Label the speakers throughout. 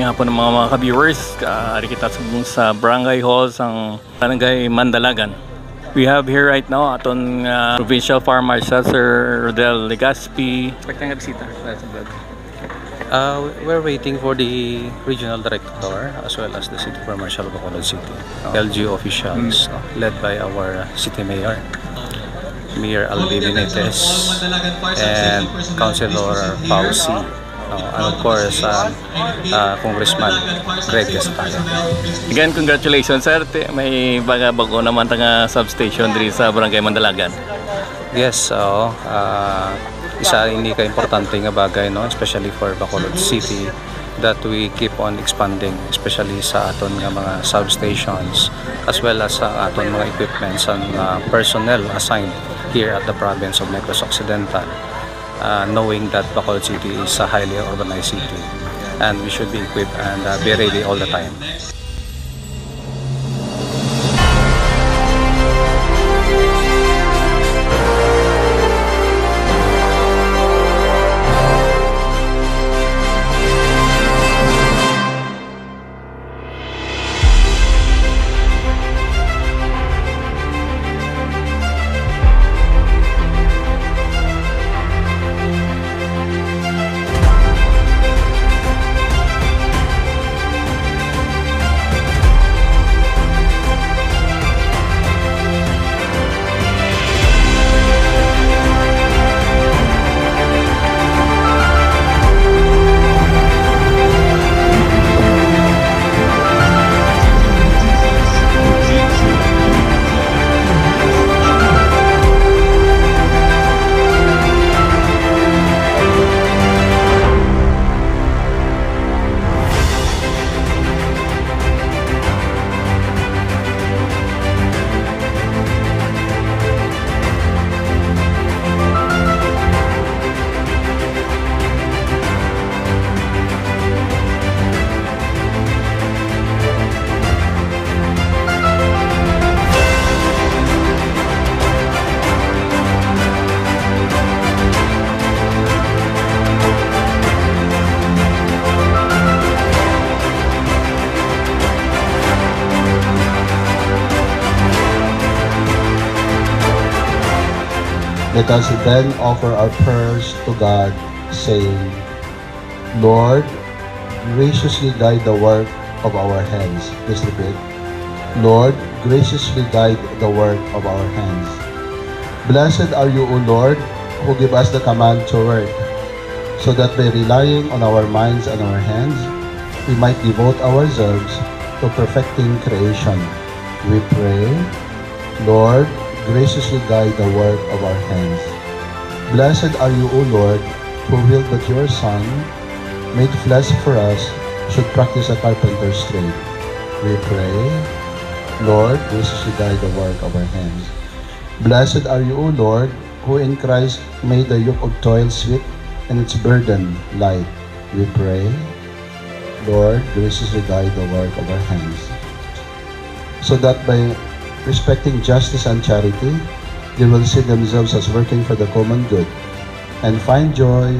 Speaker 1: nga po ng mga ka-viewers. Ari kita sa Barangay Hall sang Barangay Mandalagan. We have here right now aton Provincial Fire Marshal Sir Rodel Legaspi. Expecting nga bisita sa vlog.
Speaker 2: We're waiting for the regional director as well as the city fire marshal of Bacolod City. LGU officials led by our city mayor, Mayor Albi Benitez, and Councilor Pausi. And of course, Congressman Greg Estaya.
Speaker 1: Again, congratulations sir. May bago naman tanga substation diri sa Barangay Mandalagan.
Speaker 2: Yes, isa hindi ka-importante nga bagay, no? Especially for Bacolod City, that we keep on expanding, especially sa aton nga mga substations as well as sa aton mga equipments and personnel assigned here at the province of Negros Occidental. Knowing that Bacolod City is a highly urbanized city and we should be equipped and be ready all the time.
Speaker 3: Let us then offer our prayers to God, saying, Lord, graciously guide the work of our hands. Please repeat. Lord, graciously guide the work of our hands. Blessed are you, O Lord, who give us the command to work, so that by relying on our minds and our hands, we might devote ourselves to perfecting creation. We pray, Lord, graciously guide the work of our hands. Blessed are you, O Lord, who willed that your Son, made flesh for us, should practice a carpenter's trade. We pray, Lord, graciously guide the work of our hands. Blessed are you, O Lord, who in Christ made the yoke of toil sweet and its burden light. We pray, Lord, graciously guide the work of our hands, so that by respecting justice and charity, they will see themselves as working for the common good and find joy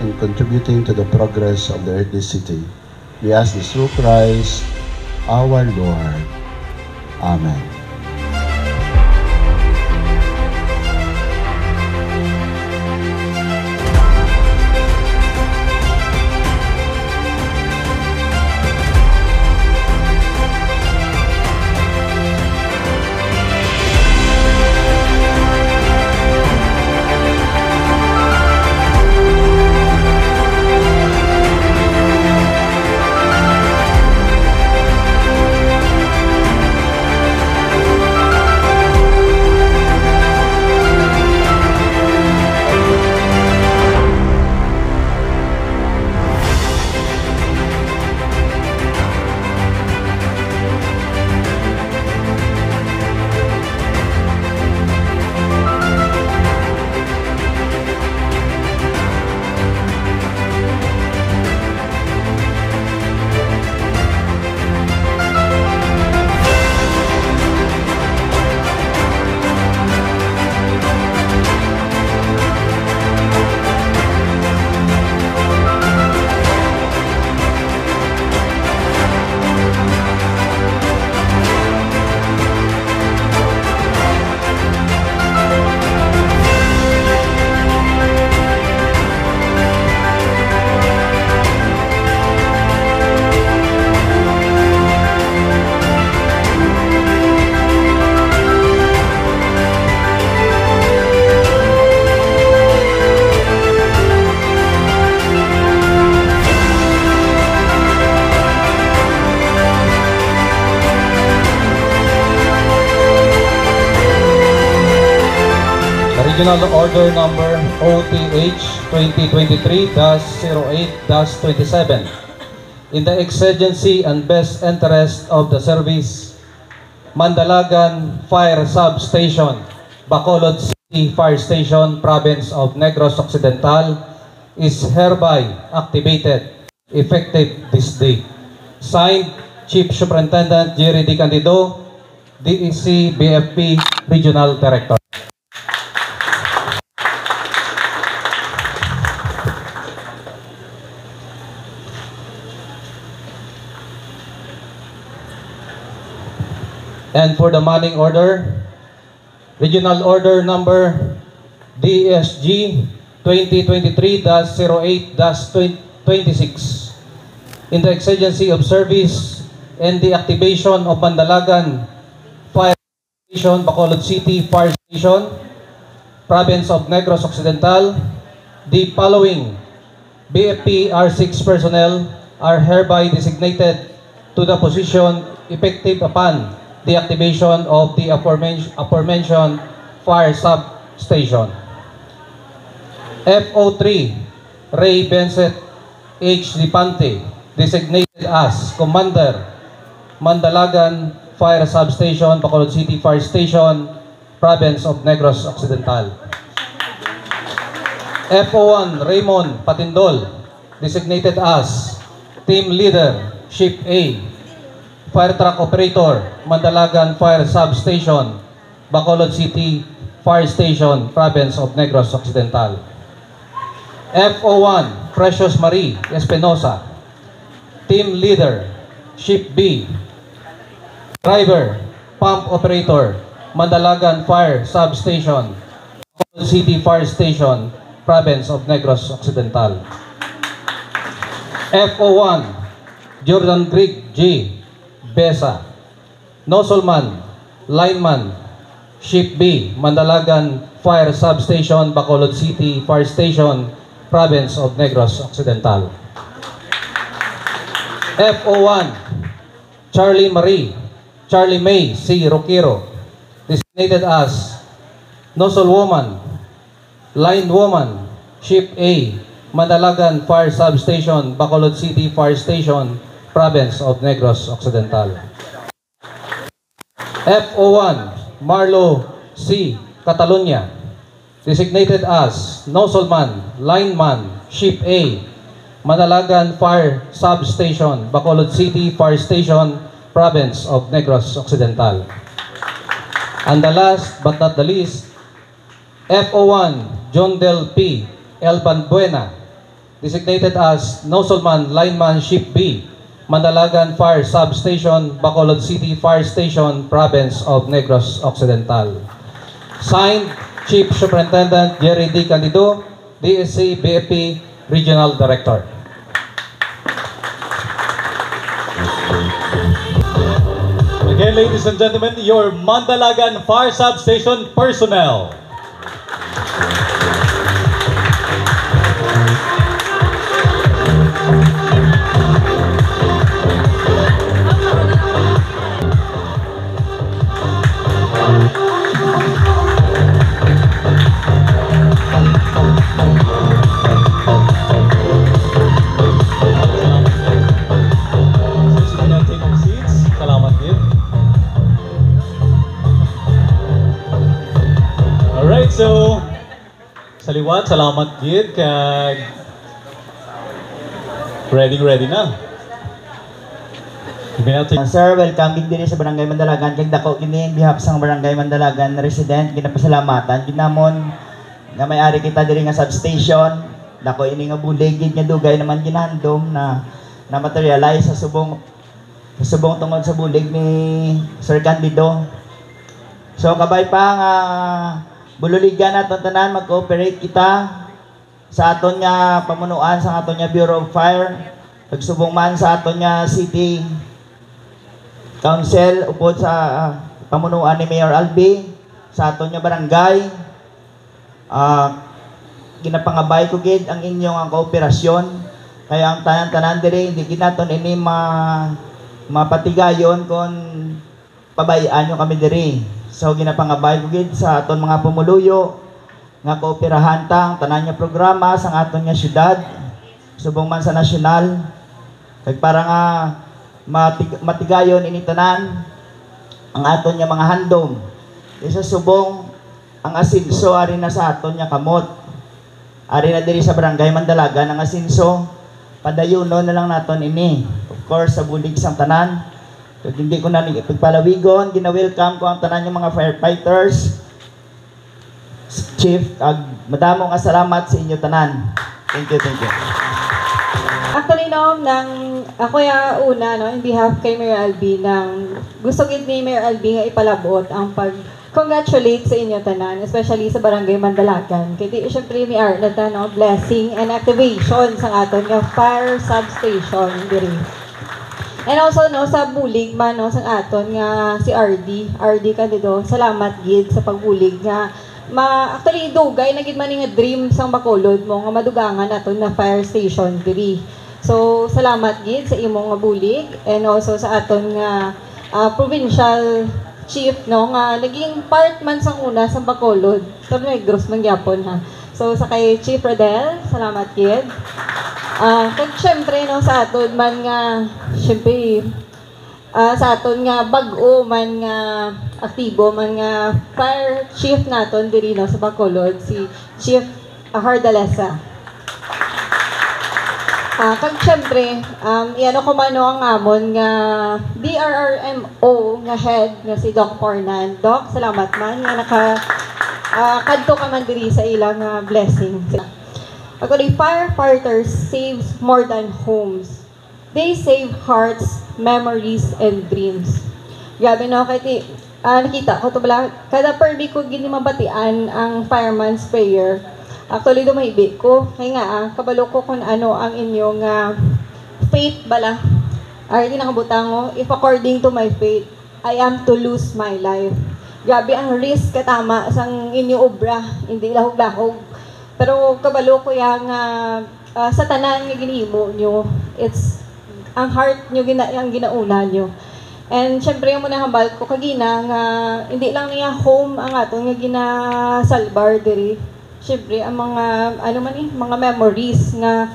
Speaker 3: in contributing to the progress of the earthly city. We ask this through Christ, our Lord. Amen.
Speaker 2: Regional Order Number OTH 2023-08-27 in the exigency and best interest of the service, Mandalagan Fire Substation, Bacolod City Fire Station, Province of Negros Occidental is hereby activated effective this day. Signed, Chief Superintendent Jerry D. Candido, DEC BFP Regional Director. And for the manning order, Regional Order Number DSG 2023-08-26 in the exigency of service and the activation of Mandalagan Fire Station, Bacolod City Fire Station, Province of Negros Occidental, the following BFP R6 personnel are hereby designated to the position effective upon the activation of the aforementioned fire substation. FO3, Ray Benset H. Lipante, designated as Commander, Mandalagan Fire Substation, Bacolod City Fire Station, Province of Negros Occidental. FO1, Raymond Patindol, designated as Team Leader, Ship A, Fire Truck Operator, Mandalagan Fire Substation, Bacolod City Fire Station, Province of Negros Occidental. FO1, Precious Marie Espinosa, Team Leader, Ship B, Driver, Pump Operator, Mandalagan Fire Substation, Bacolod City Fire Station, Province of Negros Occidental. FO1, Jordan Greg G. Besa, Nozzleman, Lineman, Ship B, Mandalagan Fire Substation, Bacolod City Fire Station, Province of Negros Occidental. FO1, Charlie May C. Roquero, designated as Nozzlewoman, Linewoman, Ship A, Mandalagan Fire Substation, Bacolod City Fire Station, Province of Negros Occidental. FO1, Marlo C. Catalunya, designated as Nozzleman, Lineman, Ship A, Mandalagan Fire Substation, Bacolod City Fire Station, Province of Negros Occidental. And the last but not the least, FO1, John Del P. Elban Buena, designated as Nozzleman, Lineman, Ship B, Mandalagan Fire Substation, Bacolod City Fire Station, Province of Negros Occidental. Signed, Chief Superintendent Jerry D. Candido, DSC BFP Regional Director.
Speaker 4: Again, ladies and gentlemen, your Mandalagan Fire Substation personnel. So, sa liwat, salamat gid kag ready na.
Speaker 5: Sir, welcome gid diri sa Barangay Mandalagan kag dako kini in behalf sa Barangay Mandalagan resident ginapasalamatan gid namon nga may-ari kita diri nga substation. Dako ini nga bulig gid nga dugay naman ginhandom na materialize sa subong tungod sa bulig ni Sir Candido. So kabay pa nga bululigan naton tanan mag-cooperate kita sa aton nga pamunuan sa aton nga Bureau of Fire, pagsubong man sa aton nga City Council upod sa pamunuan ni Mayor Albi sa aton nga barangay. Ginapangabay ko gid ang inyong ang kooperasyon kaya ang tanan-tanan diri hindi gid naton ini mapatigayon kon pabayaan nyo kami diri. So ginapangabay ko gid sa aton mga pumuluyo nga kooperahan tang tanan nga programa sa aton nga syudad subong man sa nasyonal kag para nga matigayon ini tanan ang aton nga mga handom isa subong ang asinso ari na sa aton nga kamot ari na diri sa barangay Mandalagan ang asinso padayunon na lang naton ini of course sa bulig sang tanan kag hindi ko na pagpalawigon gina-welcome ko ang tanan nga mga firefighters Chief, madamo nga salamat sa inyo tanan. Thank you, thank you.
Speaker 6: Actually, no, ako yung una, no, in behalf kay Mayor Albi, gusto gid ni Mayor Albi nga ipalabot ang pag-congratulate sa inyo tanan, especially sa Barangay Mandalagan. Kaya syempre may Arnetta, no, blessing and activation sa aton nga fire substation diri. And also, no, sa bulig man, no, sa aton nga si RD kandido, salamat gid sa pagbulig nga actually dugay na gid man nga dream sang Bacolod mo nga madugangan aton na fire station diri. So salamat gid sa imong nga bulig and also sa aton nga provincial chief no nga naging part man sang una sa Bacolod. Pero Negros man gyapon ha. So sa kay Chief Rodel, salamat gid. Kag syempre no sa aton man nga syempre sa aton nga bag-o man nga aktibo man nga fire chief naton diri no sa Bacolod si Chief Hardalesa. Kag syempre iano ko man no ang amon nga DRRMO nga head nga si Doc Pornan. Doc, salamat man nga kadto ka man diri sa ilang blessing. Actually, firefighters saves more than homes. They save hearts, memories, and dreams. Grabe no, kaya nakita ko to bala, kada permi ko gini mabatian ang fireman's prayer. Actually, dumahibig ko. Kaya nga, kabalo ko kung ano ang inyong faith bala. Ay, di nakabutang mo, if according to my faith, I am to lose my life. Grabe ang risk katama sang inyong obra, hindi lahog-lahog. Pero kabalo ko yung sa tanan nga ginihimo nyo, it's ang heart nyo ang ginauna nyo. And syempre yung muna hambal ko kagina nga hindi lang niya home ang aton nga ginasalbar diri. Syempre ang mga mga memories nga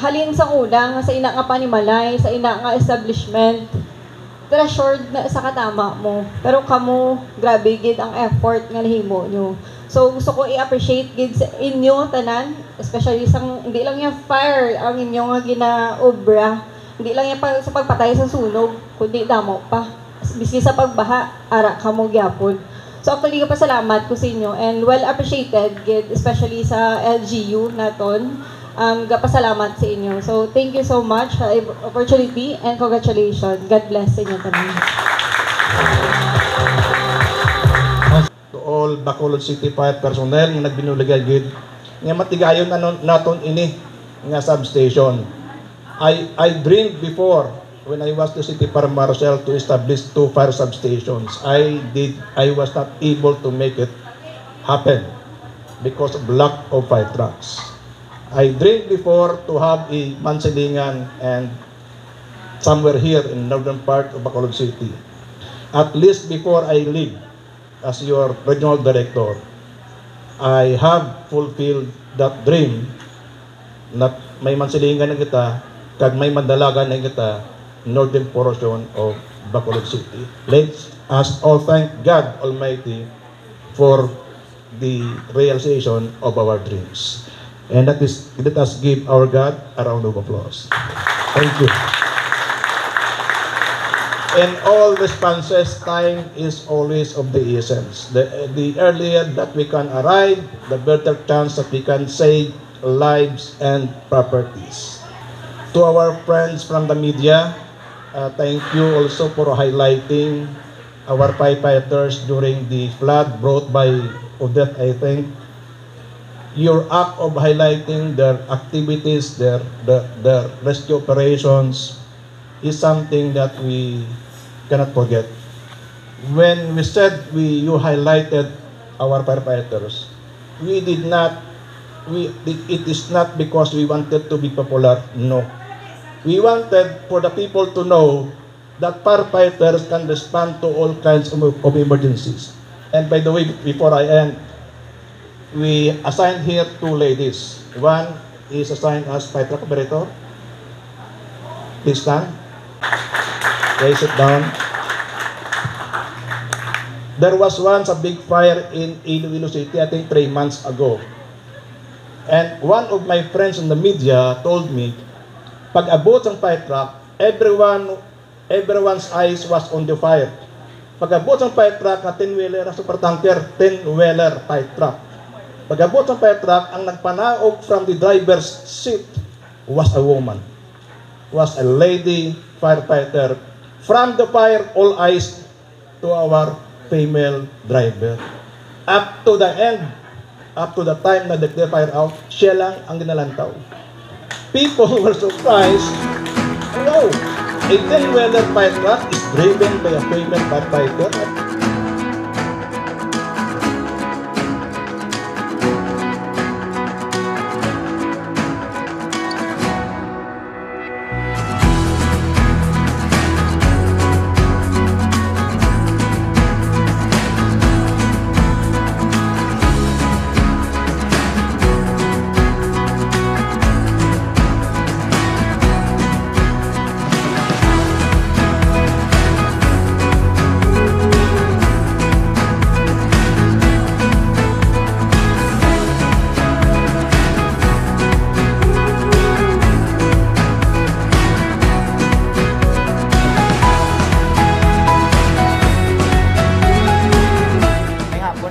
Speaker 6: halin sa una nga sa ina nga panimalay, sa ina nga establishment. Treasured na sa katama mo. Pero kamo grabe gid ang effort nga nahimo nyo. So gusto ko i-appreciate gid sa inyo tanan, especially sa hindi lang yung fire ang inyo nga ginaobra. Hindi lang yan sa pagpatay sa sunog, kundi damo pa. Biski sa pagbaha, ara ka mo gyapon. So actually, pasalamat ko sa inyo and well appreciated, especially sa LGU naton. Pasalamat sa inyo. So thank you so much sa opportunity and congratulations. God bless sa inyo tanan.
Speaker 7: To all Bacolod City Fire personnel nga nagbinuligay gid nga matigayon naton ini nga substation. I dreamed before when I was the city fire marshal to establish 2 fire substations. I was not able to make it happen because of lack of fire trucks. I dreamed before to have a Mansilingan and somewhere here in northern part of Bacolod City. At least before I leave as your regional director, I have fulfilled that dream na may Mansilingan na kita kag may Mandalagan na kita northern portion of Bacolod City. Let's us all thank God Almighty for the realization of our dreams. And let us give our God a round of applause. Thank you. In all responses, time is always of the essence. The earlier that we can arrive, the better chance that we can save lives and properties. To our friends from the media, thank you also for highlighting our firefighters during the flood brought by Odette, I think. Your act of highlighting their activities, their rescue operations is something that we cannot forget. When we said you highlighted our firefighters, it is not because we wanted to be popular, no. We wanted for the people to know that firefighters can respond to all kinds of emergencies. And by the way, before I end, we assigned here 2 ladies. One is assigned as fire truck operator. Please stand. Raise it down. There was once a big fire in Iloilo City, I think 3 months ago. And one of my friends in the media told me, pag abot ng fire truck, everyone's eyes was on the fire. Pag abot ng fire truck na 10-wheeler, super tanker, 10-wheeler fire truck. Pag abot ng fire truck, ang nagpanaog from the driver's seat was a woman. Was a lady firefighter. From the fire, all eyes to our female driver. Up to the end, up to the time na the fire out, siya lang ang ginalantaw. People were surprised. Wow, a 10-wheeler fire truck is driven by a female firefighter.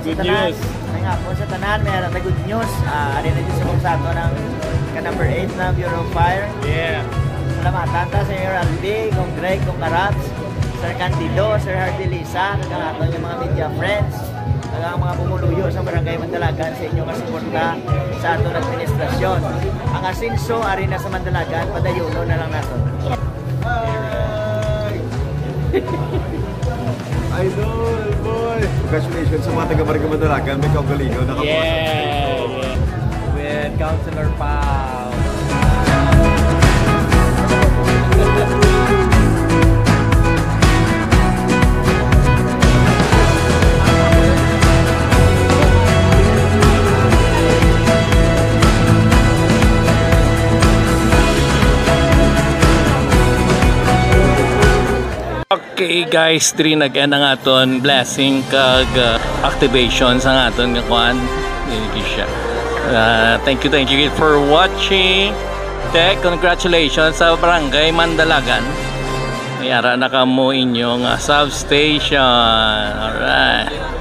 Speaker 1: Good news.
Speaker 5: May nga po sa tanan, mayroon na good news. Ari na dito sa kumsato ng ka-number 8 na Bureau of Fire.
Speaker 1: Yeah.
Speaker 5: Salamatan ta sa Sir Aldi, Kong Greg, Kong Karats, Sir Candido, Sir Hardy Lisa, nagkakaton yung mga media friends, ang mga bumuluyo sa Barangay Mandalagan sa inyong kasuporta sa atong administrasyon. Ang asinso, ari na sa Mandalagan, padayuno na lang nato.
Speaker 8: Idol, boy! Congratulations sa mga taga-Barangay Mandalagan. May kaugalingaw na kapasok.
Speaker 1: Yeah.
Speaker 5: With Councilor Pao.
Speaker 1: Okay guys, diri nag-end ang aton blessing kag activation sa aton nga kuan. Thank you for watching. Congratulations sa Barangay Mandalagan. Mayara na kamo inyong substation. Alright.